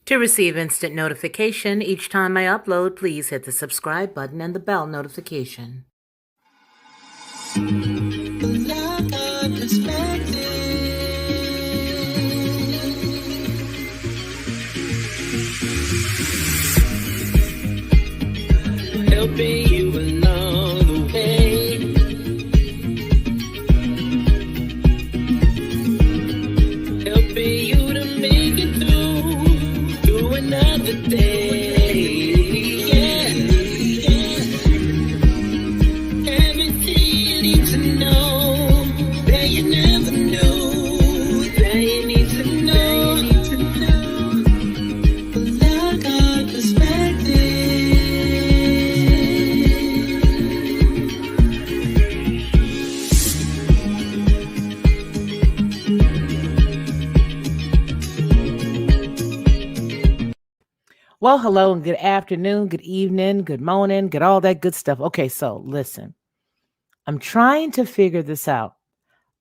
To receive instant notification each time I upload, please hit the subscribe button and the bell notification. Helping you along the way. Helping you to make it through another day. Yeah. Everything you need to know that you never knew, that you need to know. Black Heart Perspective. Well, hello and good afternoon, good evening, good morning, good all that good stuff. Okay, so listen, I'm trying to figure this out.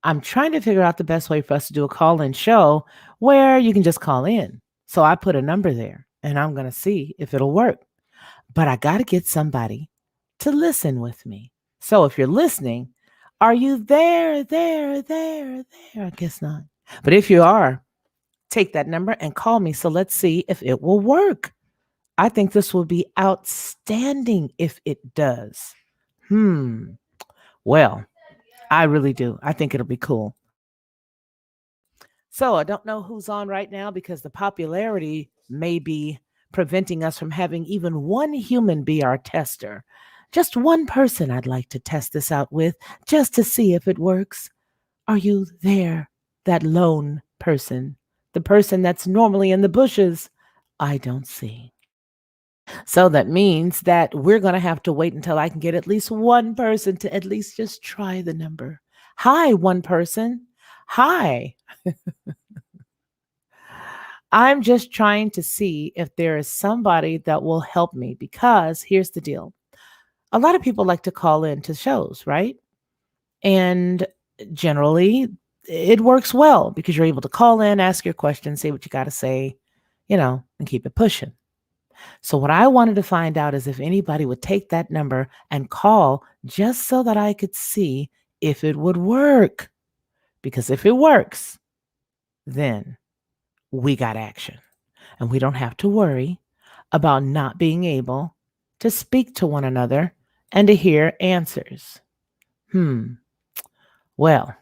I'm trying to figure out the best way for us to do a call-in show where you can just call in. So I put a number there and I'm going to see if it'll work. But I got to get somebody to listen with me. So if you're listening, are you there? I guess not. But if you are, take that number and call me. So let's see if it will work. I think this will be outstanding if it does. Well, I really do. I think it'll be cool. So I don't know who's on right now because the popularity may be preventing us from having even one human be our tester. Just one person I'd like to test this out with just to see if it works. Are you there? That lone person, the person that's normally in the bushes, I don't see. So that means that we're going to have to wait until I can get at least one person to at least just try the number. Hi, one person. Hi. I'm just trying to see if there is somebody that will help me because here's the deal. A lot of people like to call in to shows, right? And generally it works well because you're able to call in, ask your questions, say what you got to say, and keep it pushing. So what I wanted to find out is if anybody would take that number and call just so that I could see if it would work. Because if it works, then we got action. And we don't have to worry about not being able to speak to one another and to hear answers. Well,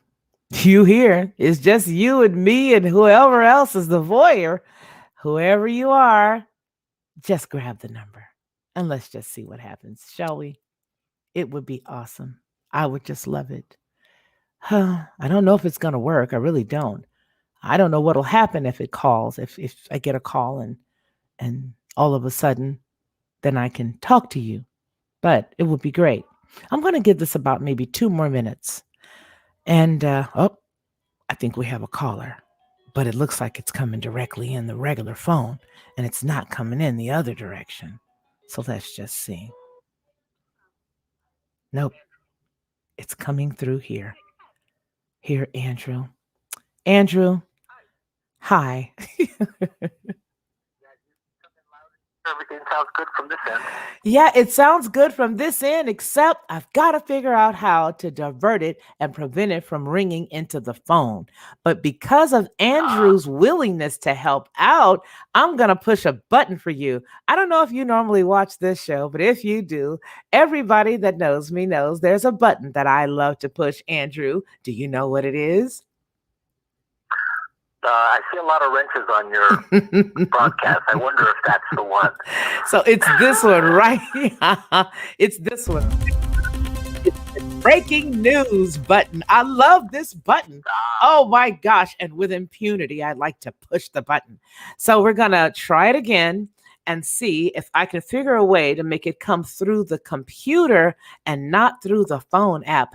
you here. It's just you and me and whoever else is the voyeur. Whoever you are, just grab the number and let's just see what happens, shall we? It would be awesome. I would just love it. I don't know if it's going to work. I really don't. I don't know what'll happen if it calls, if I get a call and all of a sudden, then I can talk to you. But it would be great. I'm going to give this about maybe 2 more minutes. And, I think we have a caller. But it looks like it's coming directly in the regular phone, and it's not coming in the other direction. So let's just see. Nope. It's coming through here. Here, Andrew. Andrew, hi. Everything sounds good from this end. Yeah, it sounds good from this end, except I've got to figure out how to divert it and prevent it from ringing into the phone. But because of Andrew's willingness to help out, I'm going to push a button for you. I don't know if you normally watch this show, but if you do, everybody that knows me knows there's a button that I love to push. Andrew, do you know what it is? I see a lot of wrenches on your broadcast. I wonder if that's the one. So it's this one, right? It's this one. It's the breaking news button. I love this button. Oh my gosh. And with impunity, I like to push the button. So we're going to try it again and see if I can figure a way to make it come through the computer and not through the phone app.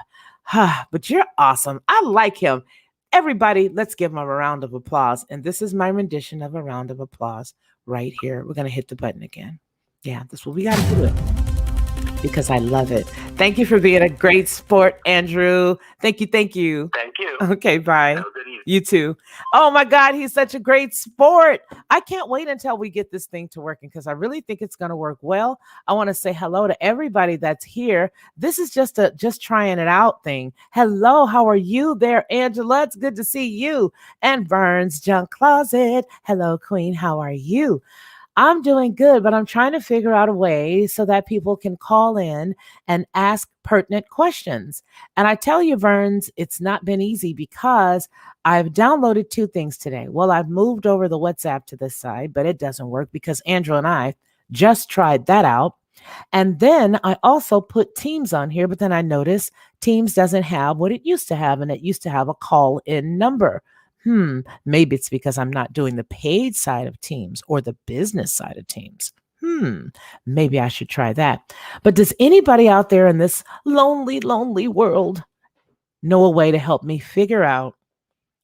But you're awesome. I like him. Everybody, let's give him a round of applause. And this is my rendition of a round of applause right here. We're going to hit the button again. Yeah, that's what we got to do it because I love it. Thank you for being a great sport, Andrew. Thank you. Thank you. Okay, bye. Have a good evening. You too. Oh my God, he's such a great sport. I can't wait until we get this thing to working because I really think it's going to work well. I want to say hello to everybody that's here. This is just trying it out thing. Hello, how are you there, Angela? It's good to see you. And Burns Junk Closet. Hello, Queen. How are you? I'm doing good, but I'm trying to figure out a way so that people can call in and ask pertinent questions. And I tell you, Verns, it's not been easy because I've downloaded two things today. Well, I've moved over the WhatsApp to this side, but it doesn't work because Andrew and I just tried that out. And then I also put Teams on here, but then I noticed Teams doesn't have what it used to have, and it used to have a call in number. Maybe it's because I'm not doing the paid side of Teams or the business side of Teams. Maybe I should try that. But does anybody out there in this lonely, lonely world know a way to help me figure out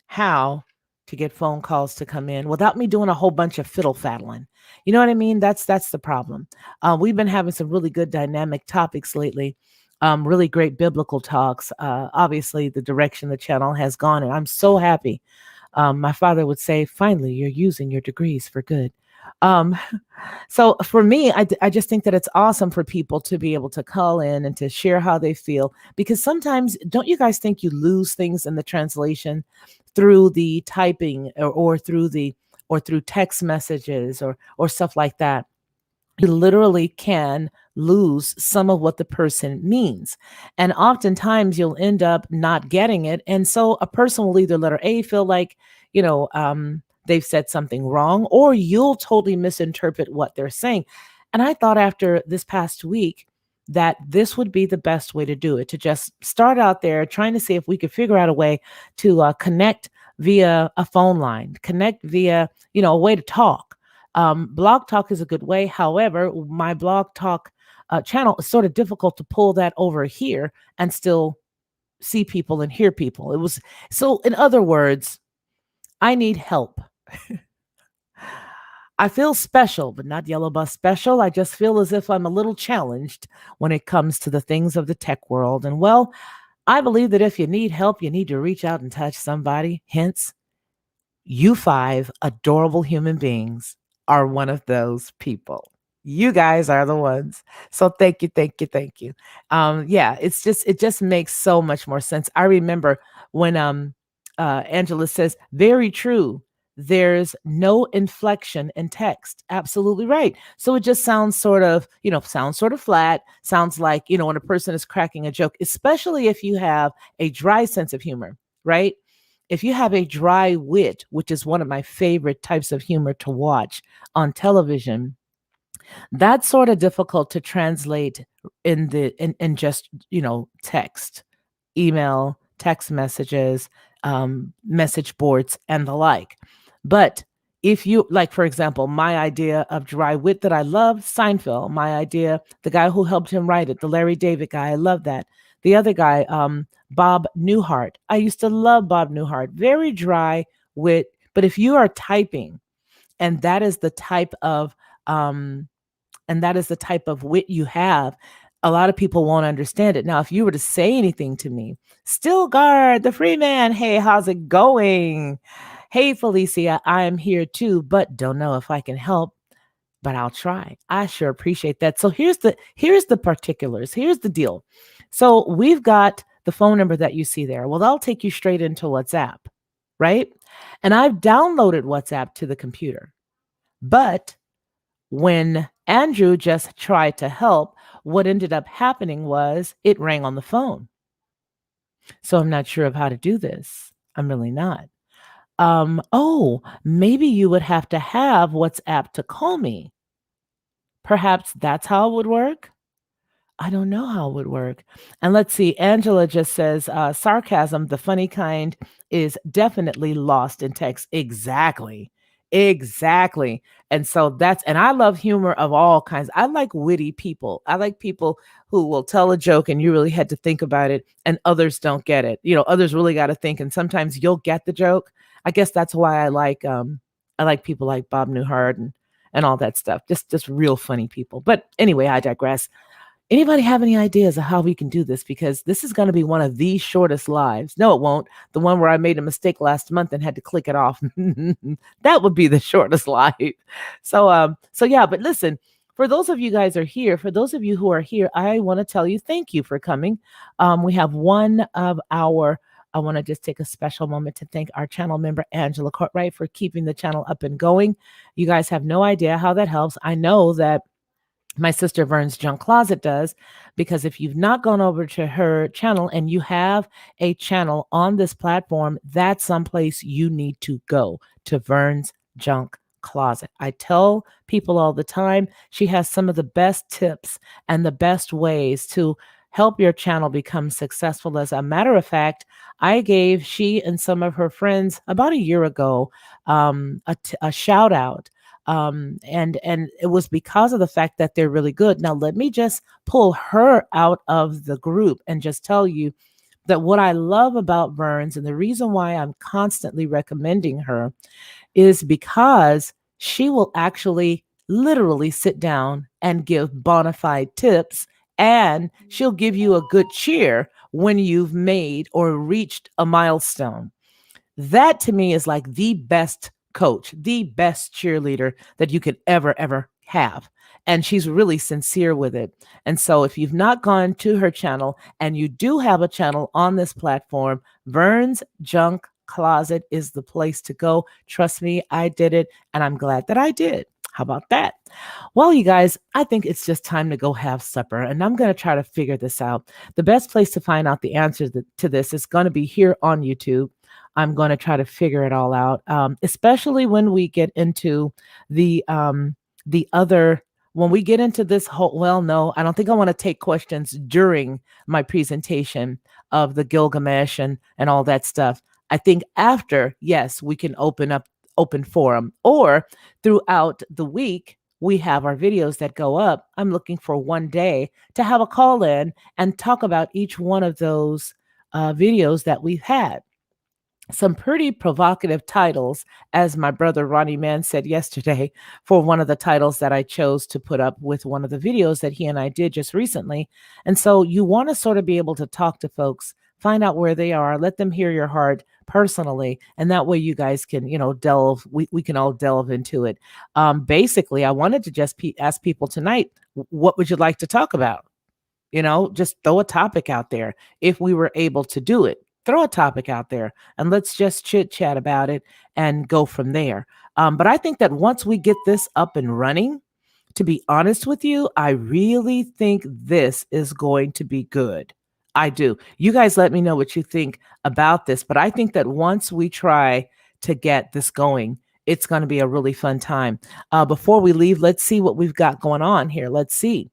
how to get phone calls to come in without me doing a whole bunch of fiddle faddling? You know what I mean? That's the problem. We've been having some really good dynamic topics lately. Really great biblical talks. Obviously, the direction the channel has gone, and I'm so happy. My father would say, finally, you're using your degrees for good. So for me, I just think that it's awesome for people to be able to call in and to share how they feel, because sometimes, don't you guys think you lose things in the translation through the typing or through text messages or stuff like that? You literally can lose some of what the person means. And oftentimes you'll end up not getting it. And so a person will either letter A feel like, they've said something wrong, or you'll totally misinterpret what they're saying. And I thought after this past week that this would be the best way to do it, to just start out there trying to see if we could figure out a way to connect via a phone line, connect via, a way to talk. Blog Talk is a good way. However, my Blog Talk channel is sort of difficult to pull that over here and still see people and hear people. In other words, I need help. I feel special, but not Yellow Bus special. I just feel as if I'm a little challenged when it comes to the things of the tech world. And well, I believe that if you need help, you need to reach out and touch somebody. Hence, you 5 adorable human beings are one of those people. You guys are the ones. So thank you, thank you, thank you. It just makes so much more sense. I remember when Angela says, very true, there's no inflection in text. Absolutely right. So it just sounds sort of flat, sounds like, when a person is cracking a joke, especially if you have a dry sense of humor, right? If you have a dry wit, which is one of my favorite types of humor to watch on television, that's sort of difficult to translate in just, text, email, text messages, message boards, and the like. But if you, like, for example, my idea of dry wit that I love, Seinfeld, my idea, the guy who helped him write it, the Larry David guy, I love that. The other guy, Bob Newhart. I used to love Bob Newhart. Very dry wit. But if you are typing, and that is the type of wit you have, a lot of people won't understand it. Now, if you were to say anything to me, Stillgard, the free man, hey, how's it going? Hey, Felicia, I am here too, but don't know if I can help, but I'll try. I sure appreciate that. So here's the particulars. Here's the deal. So we've got the phone number that you see there. Well, that'll take you straight into WhatsApp, right? And I've downloaded WhatsApp to the computer. But when Andrew just tried to help, what ended up happening was it rang on the phone. So I'm not sure of how to do this. I'm really not. Maybe you would have to have WhatsApp to call me. Perhaps that's how it would work. I don't know how it would work. And let's see, Angela just says, sarcasm, the funny kind, is definitely lost in text. Exactly. And so and I love humor of all kinds. I like witty people. I like people who will tell a joke and you really had to think about it and others don't get it. Others really got to think, and sometimes you'll get the joke. I guess that's why I like people like Bob Newhart and all that stuff. Just real funny people. But anyway, I digress. Anybody have any ideas of how we can do this? Because this is going to be one of the shortest lives. No, it won't. The one where I made a mistake last month and had to click it off. That would be the shortest live. So yeah, but listen, for those of you guys are here, for those of you who are here, I want to tell you thank you for coming. We have one of our I want to just take a special moment to thank our channel member, Angela Courtwright, for keeping the channel up and going. You guys have no idea how that helps. I know that my sister Vern's Junk Closet does, because if you've not gone over to her channel and you have a channel on this platform, that's someplace you need to go, to Vern's Junk Closet. I tell people all the time, she has some of the best tips and the best ways to help your channel become successful. As a matter of fact, I gave she and some of her friends about a year ago a shout out, and it was because of the fact that they're really good. Now let me just pull her out of the group and just tell you that what I love about Vern's, and the reason why I'm constantly recommending her, is because she will actually literally sit down and give bona fide tips, and she'll give you a good cheer when you've made or reached a milestone. That to me is like the best coach, the best cheerleader that you could ever have. And she's really sincere with it. And so if you've not gone to her channel and you do have a channel on this platform, Vern's Junk Closet is the place to go. Trust me, I did it, and I'm glad that I did. How about that? Well, you guys, I think it's just time to go have supper, and I'm going to try to figure this out. The best place to find out the answer to this is going to be here on YouTube. I'm going to try to figure it all out, especially when we get into the other. When we get into this whole, well, no, I don't think I want to take questions during my presentation of the Gilgamesh and all that stuff. I think after, yes, we can open forum, or throughout the week, we have our videos that go up. I'm looking for one day to have a call in and talk about each one of those videos that we've had. Some pretty provocative titles, as my brother Ronnie Mann said yesterday, for one of the titles that I chose to put up with one of the videos that he and I did just recently. And so you want to sort of be able to talk to folks, find out where they are, let them hear your heart personally. And that way you guys can, delve, we can all delve into it. Basically, I wanted to just ask people tonight, what would you like to talk about? Just throw a topic out there. If we were able to do it, throw a topic out there and let's just chit chat about it and go from there. But I think that once we get this up and running, to be honest with you, I really think this is going to be good. I do. You guys let me know what you think about this, but I think that once we try to get this going, it's going to be a really fun time. Before we leave, let's see what we've got going on here. Let's see.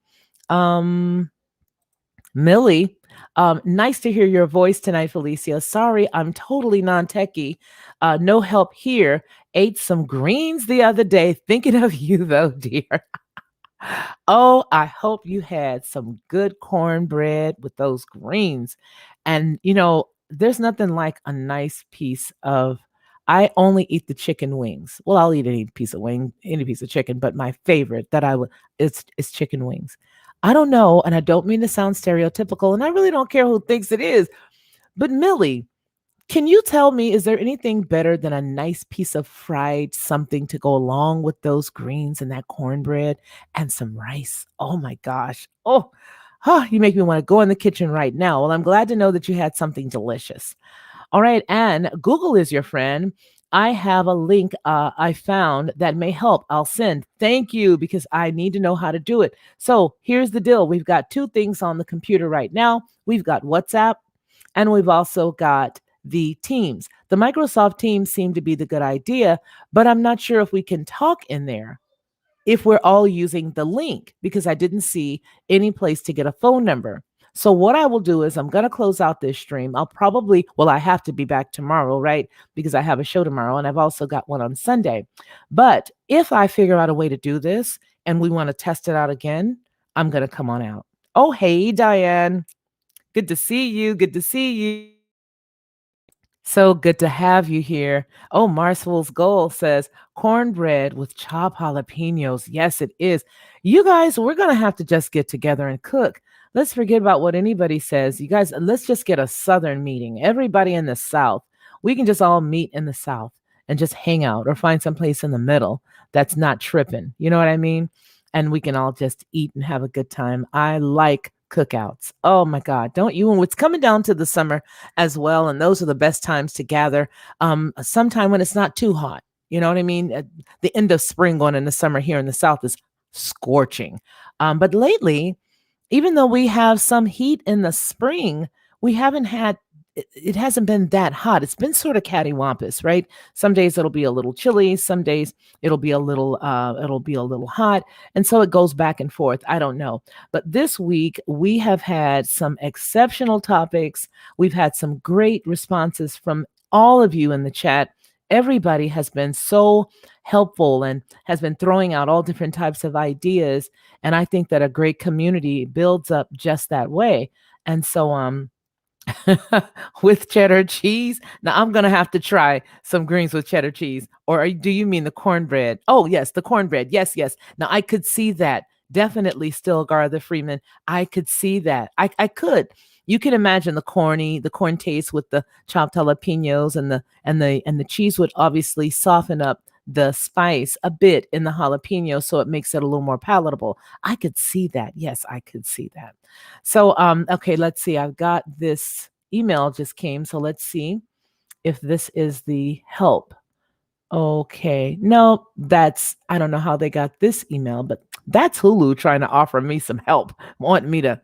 Millie, nice to hear your voice tonight, Felicia. Sorry, I'm totally non-techie. No help here. Ate some greens the other day. Thinking of you, though, dear. Oh, I hope you had some good cornbread with those greens. And, there's nothing like a nice piece of, I only eat the chicken wings. Well, I'll eat any piece of chicken, but my favorite that I would, is chicken wings. I don't know, and I don't mean to sound stereotypical, and I really don't care who thinks it is, but Millie, can you tell me, is there anything better than a nice piece of fried something to go along with those greens and that cornbread and some rice? Oh my gosh. Oh, you make me want to go in the kitchen right now. Well, I'm glad to know that you had something delicious. All right, and Google is your friend. I have a link I found that may help. I'll send. Thank you, because I need to know how to do it. So here's the deal. We've got two things on the computer right now. We've got WhatsApp, and we've also got the Teams. The Microsoft Teams seem to be the good idea, but I'm not sure if we can talk in there if we're all using the link, because I didn't see any place to get a phone number. So what I will do is I'm going to close out this stream. I have to be back tomorrow, right? Because I have a show tomorrow and I've also got one on Sunday. But if I figure out a way to do this and we want to test it out again, I'm going to come on out. Oh, hey, Diane. Good to see you. Good to see you. So good to have you here. Oh, Marsville's Goal says cornbread with chopped jalapenos. Yes, it is. You guys, we're going to have to just get together and cook. Let's forget about what anybody says. You guys, let's just get a Southern meeting. Everybody in the South, we can just all meet in the South and just hang out or find some place in the middle that's not tripping. You know what I mean? And we can all just eat and have a good time. I like cookouts. Oh my God, don't you? And it's coming down to the summer as well. And those are the best times to gather. Sometime when it's not too hot. You know what I mean? At the end of spring going into summer here in the South is scorching. But lately, even though we have some heat in the spring, we haven't had, it hasn't been that hot. It's been sort of cattywampus, right? Some days it'll be a little chilly. Some days it'll be a little hot. And so it goes back and forth. I don't know. But this week we have had some exceptional topics. We've had some great responses from all of you in the chat. Everybody has been so helpful and has been throwing out all different types of ideas. And I think that a great community builds up just that way. And so, with cheddar cheese. Now I'm going to have to try some greens with cheddar cheese. Or do you mean the cornbread? Oh, yes, the cornbread. Yes, yes. Now I could see that. Definitely still Gartha Freeman. I could see that. I could. You can imagine the corn taste with the chopped jalapenos and the cheese would obviously soften up the spice a bit in the jalapeno, so it makes it a little more palatable. I could see that. Yes, I could see that. So, okay, let's see. I've got this email just came. So let's see if this is the help. Okay. No, I don't know how they got this email, but that's Hulu trying to offer me some help, wanting me to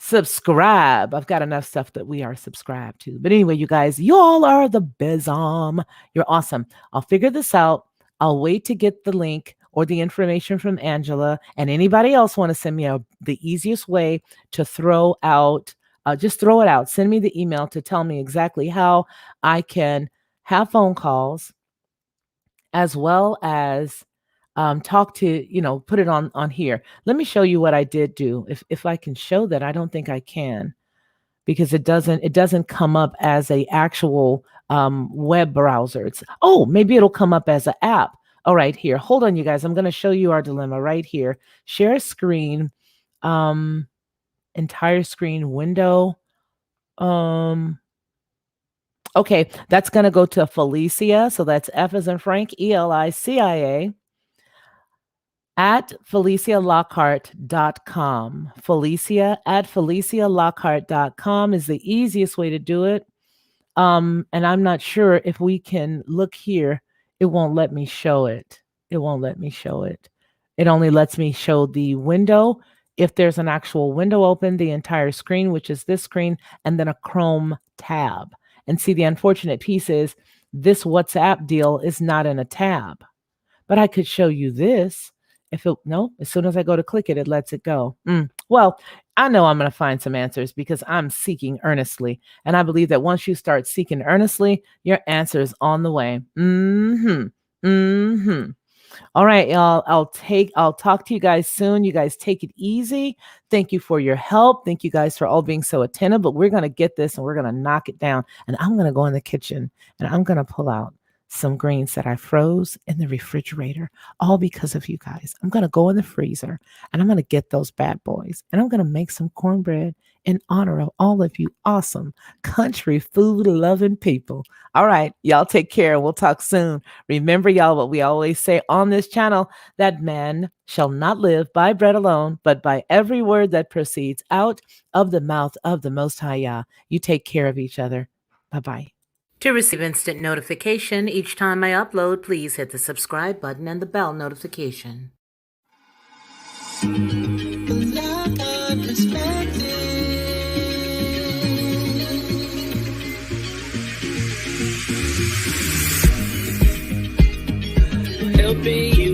subscribe. I've got enough stuff that we are subscribed to. But anyway, you guys, you all are the bezom. You're awesome. I'll figure this out. I'll wait to get the link or the information from Angela, and anybody else want to send me the easiest way to throw out, just throw it out. Send me the email to tell me exactly how I can have phone calls as well as talk to, put it on here. Let me show you what I did do. If I can show that, I don't think I can, because it doesn't come up as a actual web browser. Maybe it'll come up as an app. All right, here. Hold on, you guys. I'm going to show you our dilemma right here. Share screen, entire screen window. Okay, that's going to go to Felicia. So that's F as in Frank, ELICIA. at FeliciaLockhart.com. Felicia at FeliciaLockhart.com is the easiest way to do it. And I'm not sure if we can look here. It won't let me show it. It won't let me show it. It only lets me show the window. If there's an actual window open, the entire screen, which is this screen, and then a Chrome tab. And see, the unfortunate piece is this WhatsApp deal is not in a tab. But I could show you this. As soon as I go to click it, it lets it go. Well, I know I'm going to find some answers because I'm seeking earnestly. And I believe that once you start seeking earnestly, your answer is on the way. All right, y'all. I'll talk to you guys soon. You guys take it easy. Thank you for your help. Thank you guys for all being so attentive, but we're going to get this and we're going to knock it down. And I'm going to go in the kitchen and I'm going to pull out some greens that I froze in the refrigerator, all because of you guys. I'm going to go in the freezer and I'm going to get those bad boys and I'm going to make some cornbread in honor of all of you awesome country food loving people. All right, y'all take care and we'll talk soon. Remember, y'all, what we always say on this channel, that man shall not live by bread alone, but by every word that proceeds out of the mouth of the Most High Yah. You take care of each other. Bye-bye. To receive instant notification each time I upload, please hit the subscribe button and the bell notification. Helping you